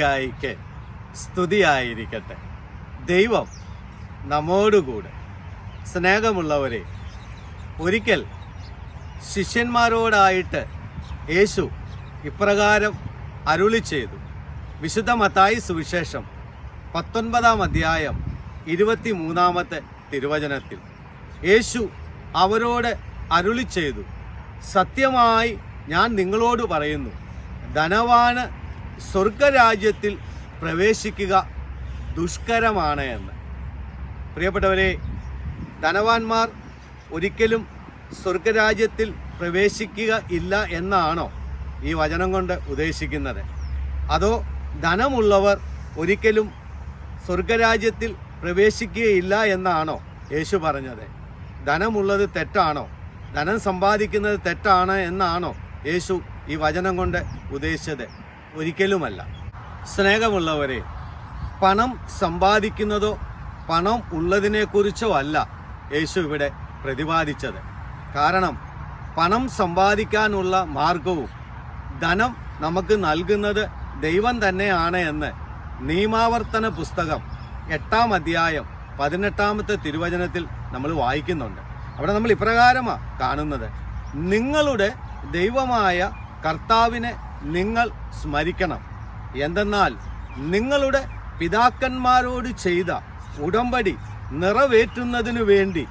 ഗായിക്ക് സ്തുതിയായിരിക്കട്ടെ. ദൈവം നമ്മോടുകൂടെ. സ്നേഹമുള്ളവരെ, ഒരിക്കൽ ശിഷ്യന്മാരോടായിട്ട് യേശു ഇപ്രകാരം അരുളി ചെയ്തു. വിശുദ്ധ മത്തായി സുവിശേഷം 19 അധ്യായം 23 തിരുവചനത്തിൽ യേശു അവരോട് അരുളി ചെയ്തു, സത്യമായി ഞാൻ നിങ്ങളോട് പറയുന്നു, ധനവാന് സ്വർഗരാജ്യത്തിൽ പ്രവേശിക്കുക ദുഷ്കരമാണ് എന്ന്. പ്രിയപ്പെട്ടവരെ, ധനവാന്മാർ ഒരിക്കലും സ്വർഗരാജ്യത്തിൽ പ്രവേശിക്കുക ഇല്ല എന്നാണോ ഈ വചനം കൊണ്ട് ഉദ്ദേശിക്കുന്നത്? അതോ ധനമുള്ളവർ ഒരിക്കലും സ്വർഗരാജ്യത്തിൽ പ്രവേശിക്കുകയില്ല എന്നാണോ യേശു പറഞ്ഞത്? ധനമുള്ളത് തെറ്റാണോ? ധനം സമ്പാദിക്കുന്നത് തെറ്റാണ് എന്നാണോ യേശു ഈ വചനം കൊണ്ട് ഉദ്ദേശിച്ചത്? ഒരിക്കലുമല്ല. സ്നേഹമുള്ളവരെ, പണം സമ്പാദിക്കുന്നതോ പണം ഉള്ളതിനെക്കുറിച്ചോ അല്ല യേശു ഇവിടെ പ്രതിപാദിച്ചത്. കാരണം പണം സമ്പാദിക്കാനുള്ള മാർഗവും ധനം നമുക്ക് നൽകുന്നത് ദൈവം തന്നെയാണ് എന്ന് നിയമാവർത്തന പുസ്തകം 8 അധ്യായം 18 തിരുവചനത്തിൽ നമ്മൾ വായിക്കുന്നുണ്ട്. അവിടെ നമ്മൾ ഇപ്രകാരമാണ് കാണുന്നത്, നിങ്ങളുടെ ദൈവമായ കർത്താവിനെ നിങ്ങൾ സ്മരിക്കണം. എന്തെന്നാൽ നിങ്ങളുടെ പിതാക്കന്മാരോട് ചെയ്ത ഉടമ്പടി നിറവേറ്റുന്നതിനു വേണ്ടി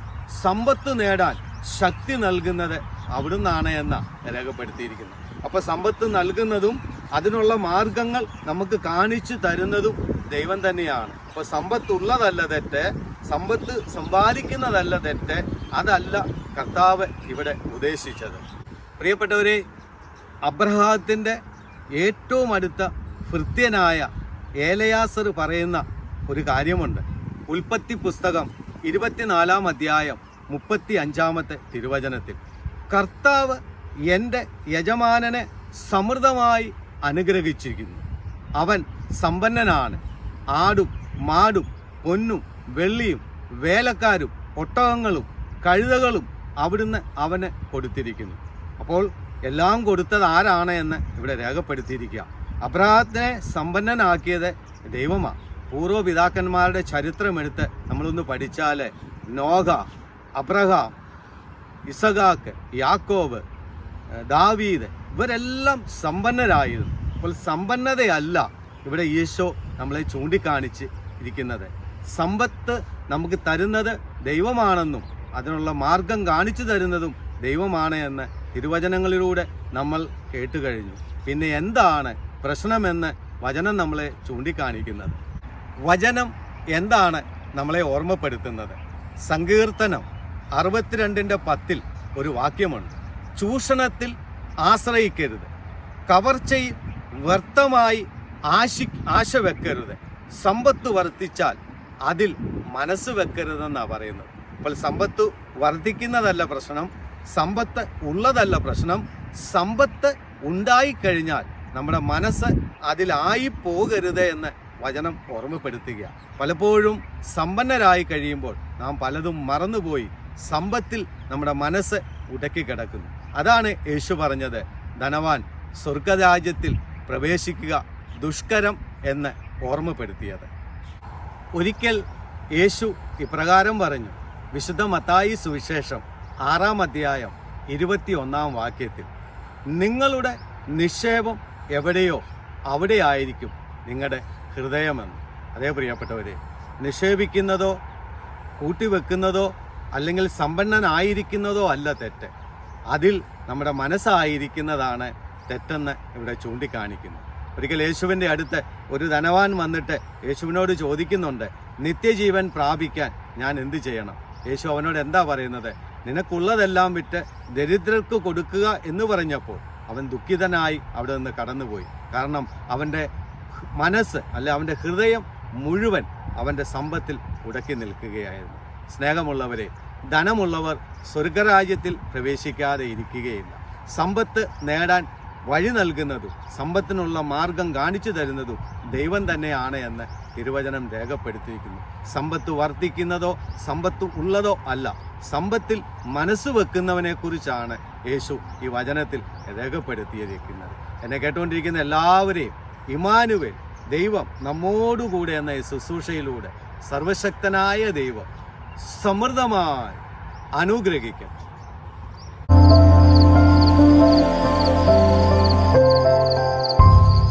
സമ്പത്ത് നേടാൻ ശക്തി നൽകുന്നത് അവിടുന്നാണ് എന്ന് രേഖപ്പെടുത്തിയിരിക്കുന്നു. അപ്പോൾ സമ്പത്ത് നൽകുന്നതും അതിനുള്ള മാർഗങ്ങൾ നമുക്ക് കാണിച്ചു തരുന്നതും ദൈവം തന്നെയാണ്. അപ്പോൾ സമ്പത്തുള്ളതല്ല തെറ്റ്, സമ്പത്ത് സമ്പാദിക്കുന്നതല്ല തെറ്റ്, അതല്ല കർത്താവ് ഇവിടെ ഉദ്ദേശിച്ചത്. പ്രിയപ്പെട്ടവരെ, അബ്രഹാത്തിൻ്റെ ഏറ്റവും അടുത്ത ഭൃത്യനായ ഏലയാസർ പറയുന്ന ഒരു കാര്യമുണ്ട്. ഉൽപ്പത്തി പുസ്തകം 24 അധ്യായം 35 തിരുവചനത്തിൽ, കർത്താവ് എൻ്റെ യജമാനനെ സമൃദ്ധമായി അനുഗ്രഹിച്ചിരിക്കുന്നു, അവൻ സമ്പന്നനാണ്, ആടും മാടും പൊന്നും വെള്ളിയും വേലക്കാരും ഒട്ടകങ്ങളും കഴുതകളും അവിടുന്ന് അവന് കൊടുത്തിരിക്കുന്നു. അപ്പോൾ എല്ലാം കൊടുത്തത് ആരാണ് എന്ന് ഇവിടെ രേഖപ്പെടുത്തിയിരിക്കുക. അബ്രഹാത്തിനെ സമ്പന്നനാക്കിയത് ദൈവമാണ്. പൂർവ്വപിതാക്കന്മാരുടെ ചരിത്രമെടുത്ത് നമ്മളൊന്ന് പഠിച്ചാൽ നോഹ, അബ്രഹാം, ഇസഹാക്ക്, യാക്കോബ്, ദാവീദ് ഇവരെല്ലാം സമ്പന്നരായിരുന്നു. അപ്പോൾ സമ്പന്നതയല്ല ഇവിടെ ഈശോ നമ്മളെ ചൂണ്ടിക്കാണിച്ച് ഇരിക്കുന്നത്. സമ്പത്ത് നമുക്ക് തരുന്നത് ദൈവമാണെന്നും അതിനുള്ള മാർഗം കാണിച്ചു തരുന്നതും ദൈവമാണ് എന്ന് തിരുവചനങ്ങളിലൂടെ നമ്മൾ കേട്ടു കഴിഞ്ഞു. പിന്നെ എന്താണ് പ്രശ്നമെന്ന് വചനം നമ്മളെ ചൂണ്ടിക്കാണിക്കുന്നത്? വചനം എന്താണ് നമ്മളെ ഓർമ്മപ്പെടുത്തുന്നത്? സങ്കീർത്തനം 62:10 ഒരു വാക്യമുണ്ട്, ചൂഷണത്തിൽ ആശ്രയിക്കരുത്, കവർച്ചയിൽ വ്യർത്ഥമായി ആശ വെക്കരുത്, സമ്പത്ത് വർദ്ധിച്ചാൽ അതിൽ മനസ്സ് വെക്കരുതെന്നാണ് പറയുന്നത്. അപ്പോൾ സമ്പത്ത് വർദ്ധിക്കുന്നതല്ല പ്രശ്നം, സമ്പത്ത് ഉള്ളതല്ല പ്രശ്നം, സമ്പത്ത് ഉണ്ടായിക്കഴിഞ്ഞാൽ നമ്മുടെ മനസ്സ് അതിലായി പോകരുത് എന്ന് വചനം ഓർമ്മപ്പെടുത്തുക. പലപ്പോഴും സമ്പന്നരായി കഴിയുമ്പോൾ നാം പലതും മറന്നുപോയി സമ്പത്തിൽ നമ്മുടെ മനസ്സ് ഉടക്കിക്കിടക്കുന്നു. അതാണ് യേശു പറഞ്ഞത്, ധനവാൻ സ്വർഗരാജ്യത്തിൽ പ്രവേശിക്കുക ദുഷ്കരം എന്ന് ഓർമ്മപ്പെടുത്തിയത്. ഒരിക്കൽ യേശു ഇപ്രകാരം പറഞ്ഞു. വിശുദ്ധ മത്തായി സുവിശേഷം 6 അധ്യായം 21 വാക്യത്തിൽ, നിങ്ങളുടെ നിക്ഷേപം എവിടെയോ അവിടെയായിരിക്കും നിങ്ങളുടെ ഹൃദയമെന്ന്. അതേ പ്രിയപ്പെട്ടവരെ, നിക്ഷേപിക്കുന്നതോ കൂട്ടിവെക്കുന്നതോ അല്ലെങ്കിൽ സമ്പന്നനായിരിക്കുന്നതോ അല്ല തെറ്റ്, അതിൽ നമ്മുടെ മനസ്സായിരിക്കുന്നതാണ് തെറ്റെന്ന് ഇവിടെ ചൂണ്ടിക്കാണിക്കുന്നു. ഒരിക്കൽ യേശുവിൻ്റെ അടുത്ത് ഒരു ധനവാൻ വന്നിട്ട് യേശുവിനോട് ചോദിക്കുന്നുണ്ട്, നിത്യജീവൻ പ്രാപിക്കാൻ ഞാൻ എന്ത് ചെയ്യണം? യേശു അവനോട് എന്താ പറയുന്നത്? നിനക്കുള്ളതെല്ലാം വിറ്റ് ദരിദ്രർക്ക് കൊടുക്കുക എന്ന് പറഞ്ഞപ്പോൾ അവൻ ദുഃഖിതനായി അവിടെ നിന്ന് കടന്നുപോയി. കാരണം അവൻ്റെ മനസ്സ് അവൻ്റെ ഹൃദയം മുഴുവൻ അവൻ്റെ സമ്പത്തിൽ ഉടക്കി നിൽക്കുകയായിരുന്നു. സ്നേഹമുള്ളവരെ, ധനമുള്ളവർ സ്വർഗരാജ്യത്തിൽ പ്രവേശിക്കാതെ ഇരിക്കുകയില്ല. സമ്പത്ത് നേടാൻ വഴി നൽകുന്നതും സമ്പത്തിനുള്ള മാർഗം കാണിച്ചു തരുന്നതും ദൈവം തന്നെയാണ് എന്ന് തിരുവചനം രേഖപ്പെടുത്തിയിരിക്കുന്നു. സമ്പത്ത് വർദ്ധിക്കുന്നതോ സമ്പത്ത് ഉള്ളതോ അല്ല, സമ്പത്തിൽ മനസ്സ് വെക്കുന്നവനെക്കുറിച്ചാണ് യേശു ഈ വചനത്തിൽ രേഖപ്പെടുത്തിയിരിക്കുന്നത്. എന്നെ കേട്ടുകൊണ്ടിരിക്കുന്ന എല്ലാവരെയും ഇമ്മാനുവേൽ ദൈവം നമ്മോടുകൂടെ എന്ന ഈ ശുശ്രൂഷയിലൂടെ സർവശക്തനായ ദൈവം സമൃദ്ധമായി അനുഗ്രഹിക്കും.